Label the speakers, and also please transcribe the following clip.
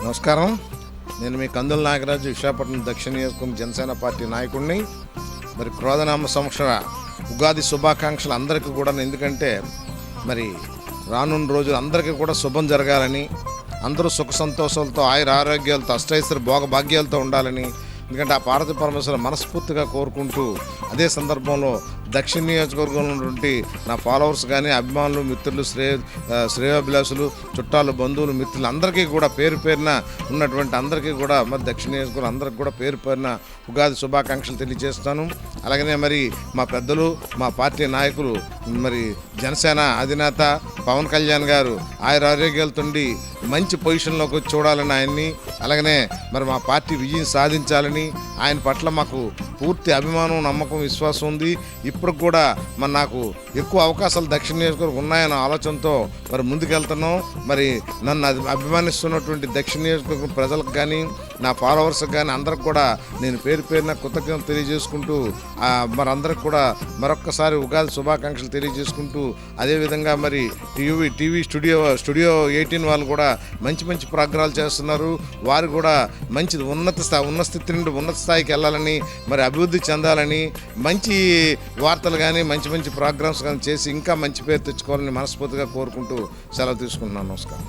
Speaker 1: నమస్కారం. నేను మీ కందుల నాగరాజు, విశాఖపట్నం దక్షిణ నియోజకవర్గం జనసేన పార్టీ నాయకుడిని. మరి క్రోధనామ సంవత్సర ఉగాది శుభాకాంక్షలు అందరికీ కూడా. ఎందుకంటే మరి రానున్న రోజులు అందరికీ కూడా శుభం జరగాలని, అందరూ సుఖ సంతోషాలతో, ఆయుర ఆరోగ్యాలతో, అష్టైశ్వర్య భోగ భాగ్యాలతో ఉండాలని, ఎందుకంటే ఆ పార్వతీ పరమేశ్వర మనస్ఫూర్తిగా కోరుకుంటూ, అదే సందర్భంలో దక్షిణ నియోజకవర్గంలో ఉన్నటువంటి నా ఫాలోవర్స్ కానీ, అభిమానులు, మిత్రులు, శ్రేయోభిలాషులు, చుట్టాలు, బంధువులు, మిత్రులు అందరికీ కూడా పేరు పేరున ఉన్నటువంటి అందరికీ కూడా మరి దక్షిణ నియోజకవర్గం అందరికీ కూడా పేరు పేరున ఉగాది శుభాకాంక్షలు తెలియజేస్తాను. అలాగనే మరి మా పెద్దలు, మా పార్టీ నాయకులు, మరి జనసేన అధినేత పవన్ కళ్యాణ్ గారు ఆయుర ఆరోగ్యాలతోండి మంచి పొజిషన్లోకి వచ్చి చూడాలని ఆయన్ని, అలాగనే మరి మా పార్టీ విజయం సాధించాలని ఆయన పట్ల మాకు పూర్తి అభిమానం, నమ్మకం, విశ్వాసం ఉంది. ఇప్పుడు కూడా మరి నాకు ఎక్కువ అవకాశాలు దక్షిణ నియోజకవర్గం ఉన్నాయన్న ఆలోచనతో మరి ముందుకెళ్తున్నాం. మరి నన్ను అభిమానిస్తున్నటువంటి దక్షిణ నియోజకవర్గం ప్రజలకు కానీ, నా ఫాలోవర్స్కి కానీ అందరికి కూడా నేను పేరు పేరున కృతజ్ఞతలు తెలియజేసుకుంటూ, మరి అందరికి కూడా మరొక్కసారి ఉగాది శుభాకాంక్షలు తెలియజేసుకుంటూ, అదేవిధంగా మరి టీవీ స్టూడియో 18 వాళ్ళు కూడా మంచి మంచి ప్రోగ్రాలు చేస్తున్నారు. వారు కూడా మంచి ఉన్న స్థితి నుండి ఉన్నత స్థాయికి వెళ్ళాలని, మరి అభివృద్ధి చెందాలని, మంచి వార్తలు కానీ, మంచి మంచి ప్రోగ్రామ్స్ కానీ చేసి ఇంకా మంచి పేరు తెచ్చుకోవాలని మనస్ఫూర్తిగా కోరుకుంటూ సెలవు తీసుకుంటున్నాను. నమస్కారం.